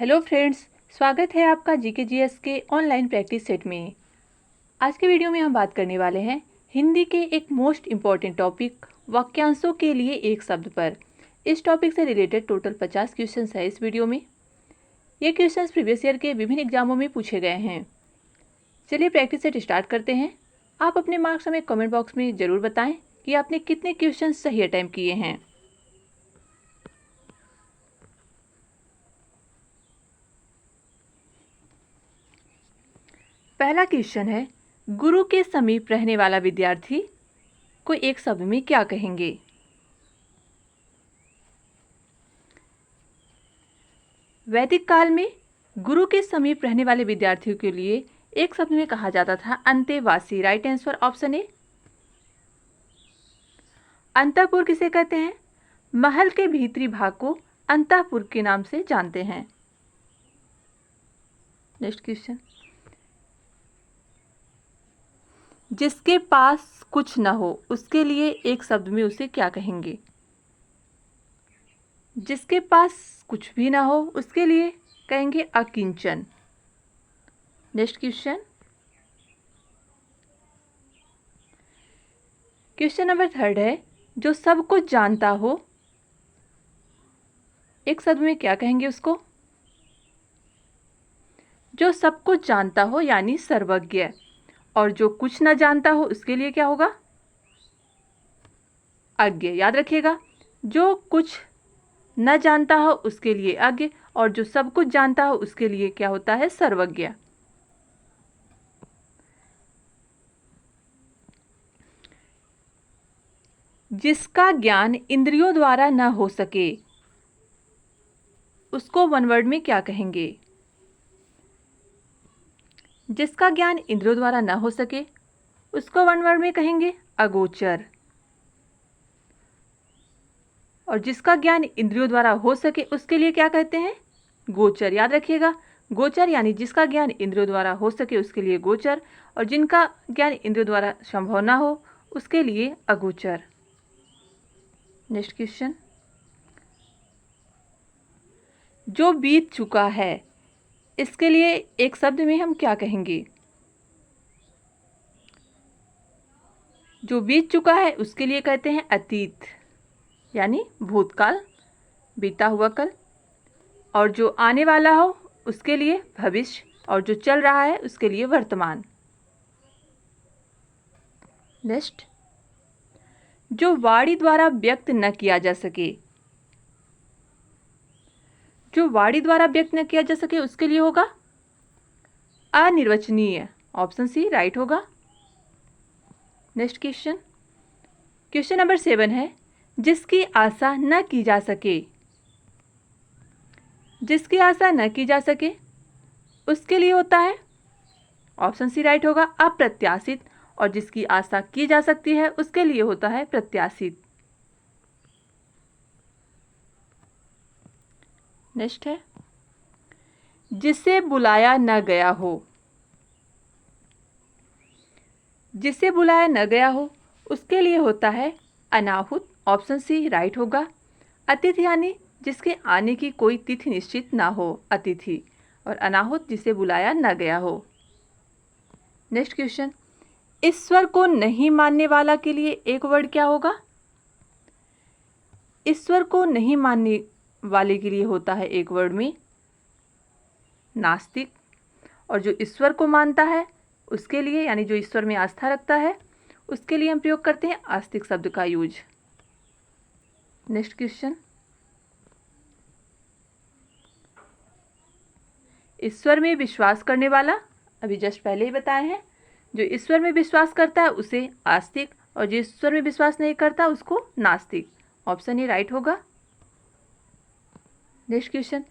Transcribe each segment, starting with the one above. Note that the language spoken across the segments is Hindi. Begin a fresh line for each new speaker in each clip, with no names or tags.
हेलो फ्रेंड्स, स्वागत है आपका जीके जीएस के ऑनलाइन प्रैक्टिस सेट में। आज के वीडियो में हम बात करने वाले हैं हिंदी के एक मोस्ट इम्पॉर्टेंट टॉपिक वाक्यांशों के लिए एक शब्द पर। इस टॉपिक से रिलेटेड टोटल 50 क्वेश्चंस है इस वीडियो में। ये क्वेश्चंस प्रीवियस ईयर के विभिन्न एग्जामों में पूछे गए हैं। चलिए प्रैक्टिस सेट स्टार्ट करते हैं। आप अपने मार्क्स हमें कमेंट बॉक्स में ज़रूर बताएं कि आपने कितने क्वेश्चन सही अटेम्प्ट किए हैं। पहला क्वेश्चन है, गुरु के समीप रहने वाला विद्यार्थी को एक शब्द में क्या कहेंगे? वैदिक काल में गुरु के समीप रहने वाले विद्यार्थियों के लिए एक शब्द में कहा जाता था अंतेवासी। Right answer option A. अंतःपुर किसे कहते हैं? महल के भीतरी भाग को अंतःपुर के नाम से जानते हैं। नेक्स्ट क्वेश्चन, जिसके पास कुछ न हो उसके लिए एक शब्द में उसे क्या कहेंगे? जिसके पास कुछ भी ना हो उसके लिए कहेंगे अकिंचन। नेक्स्ट क्वेश्चन, क्वेश्चन नंबर 3 है, जो सब कुछ जानता हो एक शब्द में क्या कहेंगे उसको? जो सब कुछ जानता हो यानी सर्वज्ञ, और जो कुछ न जानता हो उसके लिए क्या होगा? अज्ञ। याद रखिएगा, जो कुछ न जानता हो उसके लिए अज्ञ, और जो सब कुछ जानता हो उसके लिए क्या होता है? सर्वज्ञ। जिसका ज्ञान इंद्रियों द्वारा न हो सके उसको वन वर्ड में क्या कहेंगे? जिसका ज्ञान इंद्रियों द्वारा न हो सके उसको वन वर्ड में कहेंगे अगोचर, और जिसका ज्ञान इंद्रियों द्वारा हो सके उसके लिए क्या कहते हैं? गोचर। याद रखिएगा, गोचर यानी जिसका ज्ञान इंद्रियों द्वारा हो सके उसके लिए गोचर, और जिनका ज्ञान इंद्रियों द्वारा संभव ना हो उसके लिए अगोचर। नेक्स्ट क्वेश्चन, जो बीत चुका है इसके लिए एक शब्द में हम क्या कहेंगे? जो बीत चुका है उसके लिए कहते हैं अतीत यानी भूतकाल, बीता हुआ कल, और जो आने वाला हो उसके लिए भविष्य, और जो चल रहा है उसके लिए वर्तमान। नेक्स्ट, जो वाणी द्वारा व्यक्त न किया जा सके, जो वाणी द्वारा व्यक्त न किया जा सके उसके लिए होगा अनिर्वचनीय। ऑप्शन सी राइट होगा। नेक्स्ट क्वेश्चन, क्वेश्चन नंबर 7 है, जिसकी आशा न की जा सके। जिसकी आशा न की जा सके उसके लिए होता है, ऑप्शन सी राइट होगा, अप्रत्याशित, और जिसकी आशा की जा सकती है उसके लिए होता है प्रत्याशित। नेक्स्ट है, जिसे बुलाया न गया हो। जिसे बुलाया न गया हो उसके लिए होता है अनाहुत। ऑप्शन सी राइट होगा। अतिथि यानी जिसके आने की कोई तिथि निश्चित ना हो, अतिथि, और अनाहुत जिसे बुलाया न गया हो। नेक्स्ट क्वेश्चन, ईश्वर को नहीं मानने वाला के लिए एक वर्ड क्या होगा? ईश्वर को नहीं मानने वाले के लिए होता है एक वर्ड में नास्तिक, और जो ईश्वर को मानता है उसके लिए यानी जो ईश्वर में आस्था रखता है उसके लिए हम प्रयोग करते हैं आस्तिक शब्द का यूज। नेक्स्ट क्वेश्चन, ईश्वर में विश्वास करने वाला, अभी जस्ट पहले ही बताए हैं, जो ईश्वर में विश्वास करता है उसे आस्तिक, और जो ईश्वर में विश्वास नहीं करता उसको नास्तिक। ऑप्शन ए राइट होगा। नेक्स्ट क्वेश्चन,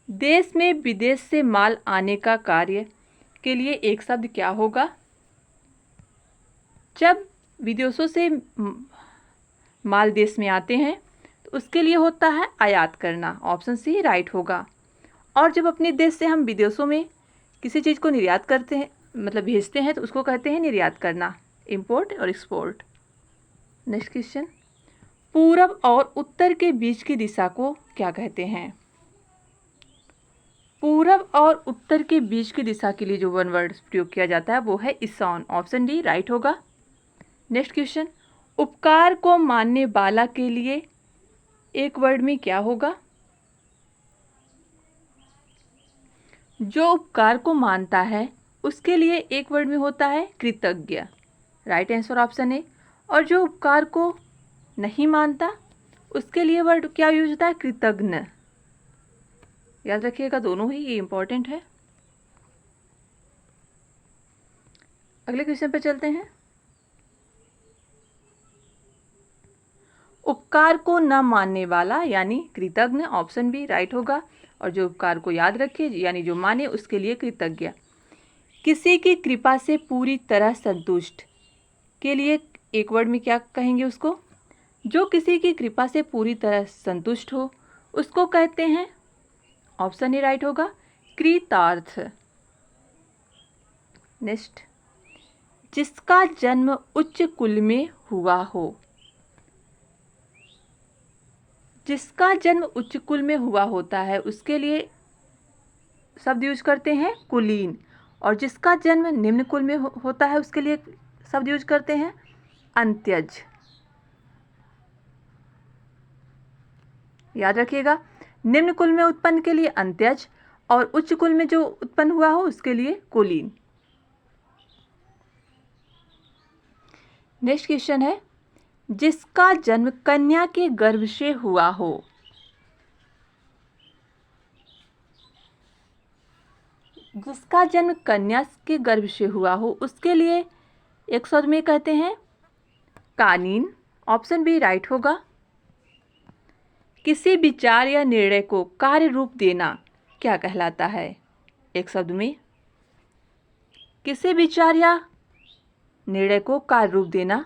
देश में विदेश से माल आने का कार्य के लिए एक शब्द क्या होगा? जब विदेशों से माल देश में आते हैं तो उसके लिए होता है आयात करना। ऑप्शन सी राइट होगा। और जब अपने देश से हम विदेशों में किसी चीज़ को निर्यात करते हैं, मतलब भेजते हैं, तो उसको कहते हैं निर्यात करना, इंपोर्ट और एक्सपोर्ट। नेक्स्ट क्वेश्चन, पूरब और उत्तर के बीच की दिशा को क्या कहते हैं? पूरब और उत्तर के बीच की दिशा के लिए जो वन वर्ड प्रयोग किया जाता है वो है ईशान। ऑप्शन डी राइट होगा। नेक्स्ट क्वेश्चन, उपकार को मानने वाला के लिए एक वर्ड में क्या होगा? जो उपकार को मानता है उसके लिए एक वर्ड में होता है कृतज्ञ। राइट आंसर ऑप्शन ए। और जो उपकार को नहीं मानता उसके लिए वर्ड क्या यूज होता है? कृतज्ञ। याद रखिएगा, दोनों ही ये इंपॉर्टेंट है। अगले क्वेश्चन पे चलते हैं। उपकार को न मानने वाला यानी कृतज्ञ। ऑप्शन बी राइट होगा। और जो उपकार को याद रखे यानी जो माने उसके लिए कृतज्ञ। किसी की कृपा से पूरी तरह संतुष्ट के लिए एक वर्ड में क्या कहेंगे उसको? जो किसी की कृपा से पूरी तरह संतुष्ट हो उसको कहते हैं, ऑप्शन ही राइट होगा, कृतार्थ। नेक्स्ट, जिसका जन्म उच्च कुल में हुआ हो। जिसका जन्म उच्च कुल में हुआ होता है उसके लिए शब्द यूज करते हैं कुलीन। और जिसका जन्म निम्न कुल में होता है उसके लिए शब्द यूज करते हैं अंत्यज। याद रखिएगा, निम्न कुल में उत्पन्न के लिए अंत्यज और उच्च कुल में जो उत्पन्न हुआ हो उसके लिए कुलीन। नेक्स्ट क्वेश्चन है, जिसका जन्म कन्या के गर्भ से हुआ हो। जिसका जन्म कन्या के गर्भ से हुआ हो उसके लिए एक शब्द में कहते हैं कालीन। ऑप्शन बी राइट होगा। किसी विचार या निर्णय को कार्य रूप देना क्या कहलाता है? एक शब्द में किसी विचार या निर्णय को कार्य रूप देना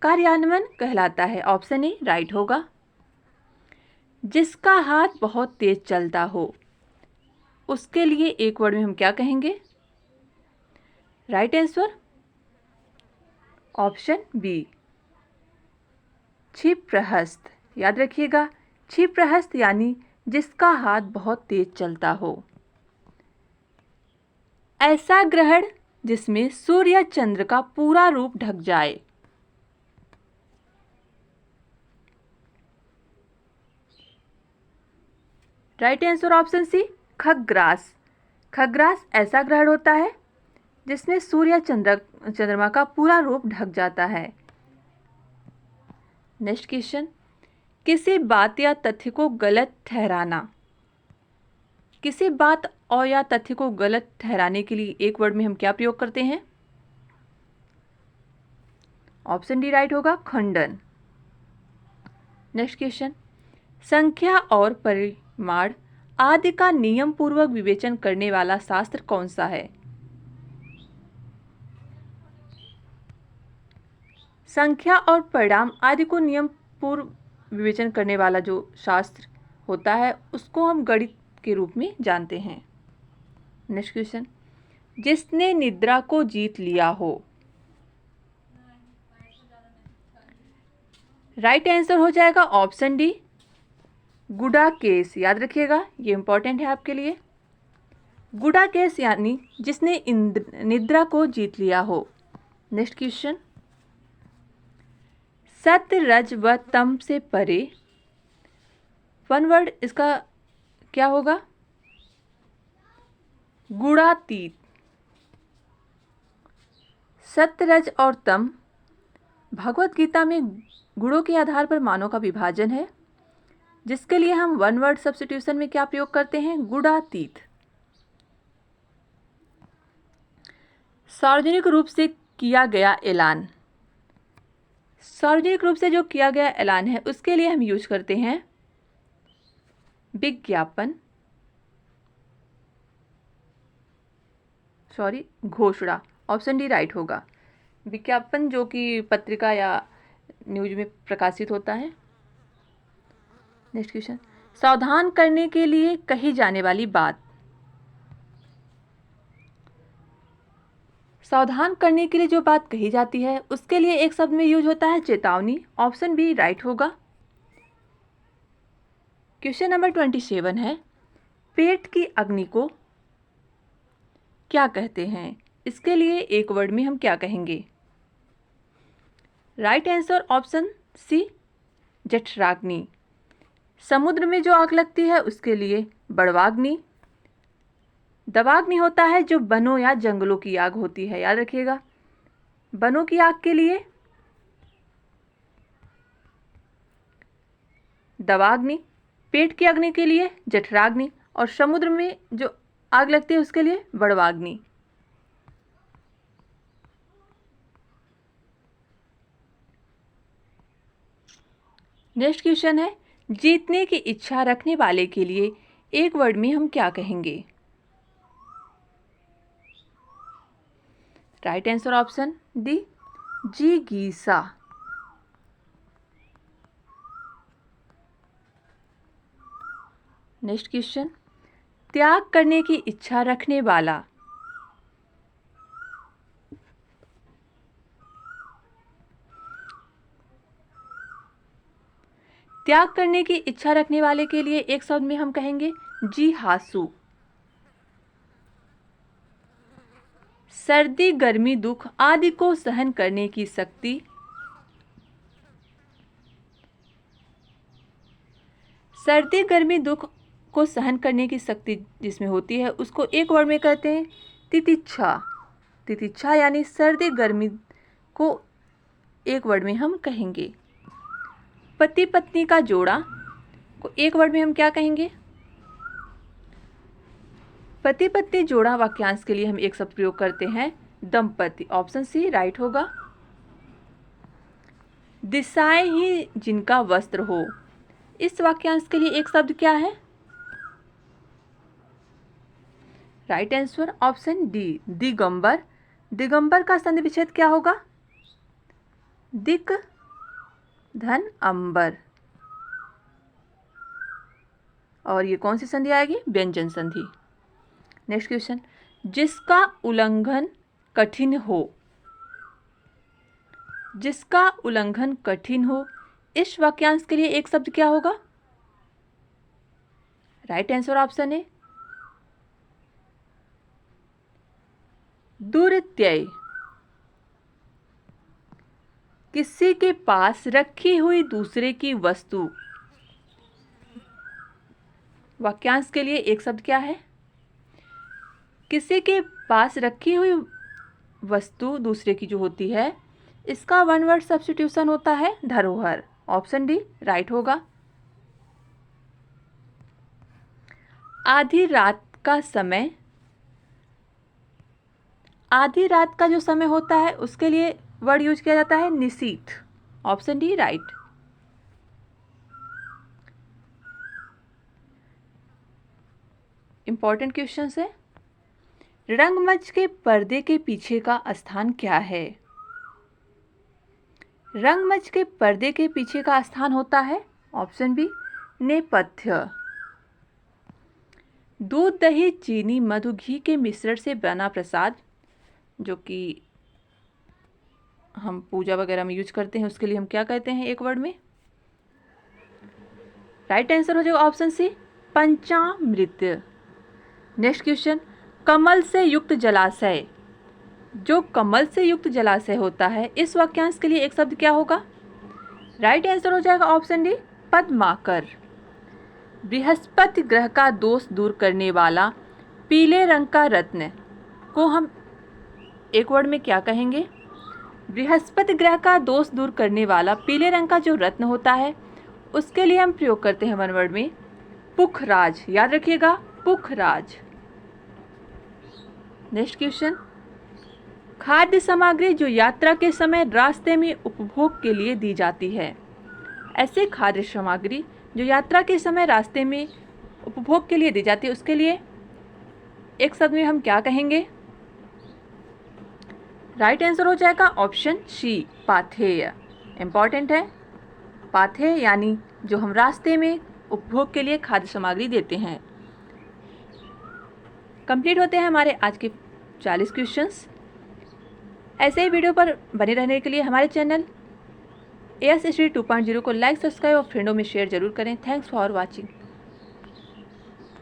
कार्यान्वयन कहलाता है। ऑप्शन ए राइट होगा। जिसका हाथ बहुत तेज चलता हो उसके लिए एक वर्ड में हम क्या कहेंगे? राइट आंसर ऑप्शन बी क्षिप्रहस्त। याद रखिएगा, क्षिप्रहस्त यानी जिसका हाथ बहुत तेज चलता हो। ऐसा ग्रहण जिसमें सूर्य या चंद्र का पूरा रूप ढक जाए। राइट आंसर ऑप्शन सी खग्रास। खग्रास ऐसा ग्रहण होता है जिसमें सूर्य चंद्रमा का पूरा रूप ढक जाता है। नेक्स्ट क्वेश्चन, किसी बात या तथ्य को गलत ठहराना। किसी बात और या तथ्य को गलत ठहराने के लिए एक वर्ड में हम क्या प्रयोग करते हैं? ऑप्शन डी राइट होगा, खंडन। नेक्स्ट क्वेश्चन, संख्या और परिमाण आदि का नियम पूर्वक विवेचन करने वाला शास्त्र कौन सा है? संख्या और परिणाम आदि को नियम पूर्व विवेचन करने वाला जो शास्त्र होता है उसको हम गणित के रूप में जानते हैं। नेक्स्ट क्वेश्चन, जिसने निद्रा को जीत लिया हो। राइट आंसर हो जाएगा ऑप्शन डी गुडाकेश। याद रखिएगा, ये इंपॉर्टेंट है आपके लिए। गुडाकेश यानी जिसने निद्रा को जीत लिया हो। नेक्स्ट क्वेश्चन, सत्य रज व तम से परे। वन वर्ड इसका क्या होगा? गुणातीत। सत्य रज और तम भगवत गीता में गुणों के आधार पर मानों का विभाजन है, जिसके लिए हम वन वर्ड सब्स्टिट्यूशन में क्या प्रयोग करते हैं? गुणातीत। सार्वजनिक रूप से किया गया ऐलान। सार्वजनिक रूप से जो किया गया ऐलान है उसके लिए हम यूज करते हैं विज्ञापन, घोषणा। ऑप्शन डी राइट होगा। विज्ञापन जो कि पत्रिका या न्यूज में प्रकाशित होता है। नेक्स्ट क्वेश्चन, सावधान करने के लिए कही जाने वाली बात। सावधान करने के लिए जो बात कही जाती है उसके लिए एक शब्द में यूज होता है चेतावनी। ऑप्शन बी राइट होगा। क्वेश्चन नंबर 27 है, पेट की अग्नि को क्या कहते हैं? इसके लिए एक वर्ड में हम क्या कहेंगे? राइट आंसर ऑप्शन सी, जठराग्नि। समुद्र में जो आग लगती है उसके लिए बड़वाग्नि। दवाग्नि होता है जो वनों या जंगलों की आग होती है, याद रखिएगा। वनों की आग के लिए दवाग्नि, पेट की अग्नि के लिए जठराग्नि और समुद्र में जो आग लगती है उसके लिए बड़वाग्नि। नेक्स्ट क्वेश्चन है, जीतने की इच्छा रखने वाले के लिए एक वर्ड में हम क्या कहेंगे? राइट आंसर ऑप्शन डी, जिगीसा। नेक्स्ट क्वेश्चन, त्याग करने की इच्छा रखने वाला। त्याग करने की इच्छा रखने वाले के लिए एक शब्द में हम कहेंगे जिहासु। सर्दी गर्मी दुख आदि को सहन करने की शक्ति। सर्दी गर्मी दुख को सहन करने की शक्ति जिसमें होती है उसको एक वर्ड में कहते हैं तितिक्षा। तितिक्षा यानी सर्दी गर्मी को एक वर्ड में हम कहेंगे। पति पत्नी का जोड़ा को एक वर्ड में हम क्या कहेंगे? पति पत्नी जोड़ा वाक्यांश के लिए हम एक शब्द प्रयोग करते हैं दंपति। ऑप्शन सी राइट होगा। दिशाएं ही जिनका वस्त्र हो, इस वाक्यांश के लिए एक शब्द क्या है? Right answer option D, Digambar. Digambar का संधि विच्छेद क्या होगा? दिक धन अंबर। और ये कौन सी संधि आएगी? व्यंजन संधि। नेक्स्ट क्वेश्चन, जिसका उल्लंघन कठिन हो। जिसका उल्लंघन कठिन हो, इस वाक्यांश के लिए एक शब्द क्या होगा? राइट आंसर ऑप्शन है दुर्त्यय। किसी के पास रखी हुई दूसरे की वस्तु, वाक्यांश के लिए एक शब्द क्या है? किसी के पास रखी हुई वस्तु दूसरे की जो होती है, इसका वन वर्ड सब्स्टिट्यूशन होता है धरोहर। ऑप्शन डी राइट होगा। आधी रात का समय, आधी रात का जो समय होता है उसके लिए वर्ड यूज किया जाता है निशीथ। Option D right. Important question है, रंगमंच के पर्दे के पीछे का स्थान क्या है? रंगमंच के पर्दे के पीछे का स्थान होता है ऑप्शन बी नेपथ्य। दूध दही चीनी मधु घी के मिश्रण से बना प्रसाद, जो कि हम पूजा वगैरह में यूज करते हैं, उसके लिए हम क्या कहते हैं एक वर्ड में? राइट आंसर हो जाएगा ऑप्शन सी पंचामृत। नेक्स्ट क्वेश्चन, कमल से युक्त जलाशय। जो कमल से युक्त जलाशय होता है, इस वाक्यांश के लिए एक शब्द क्या होगा? राइट आंसर हो जाएगा ऑप्शन डी पद्माकर। बृहस्पति ग्रह का दोष दूर करने वाला पीले रंग का रत्न को हम एक वर्ड में क्या कहेंगे? बृहस्पति ग्रह का दोष दूर करने वाला पीले रंग का जो रत्न होता है उसके लिए हम प्रयोग करते हैं वन वर्ड में पुखराज। याद रखिएगा पुखराज। नेक्स्ट क्वेश्चन, खाद्य सामग्री जो यात्रा के समय रास्ते में उपभोग के लिए दी जाती है। ऐसे खाद्य सामग्री जो यात्रा के समय रास्ते में उपभोग के लिए दी जाती है, उसके लिए एक शब्द में हम क्या कहेंगे? राइट आंसर हो जाएगा ऑप्शन सी पाथेय। इंपॉर्टेंट है, पाथेय यानी जो हम रास्ते में उपभोग के लिए खाद्य सामग्री देते हैं। कंप्लीट होते हैं हमारे आज के 40 क्वेश्चंस। ऐसे ही वीडियो पर बने रहने के लिए हमारे चैनल AS History 2.0 को लाइक सब्सक्राइब और फ्रेंडों में शेयर जरूर करें। Thanks for watching.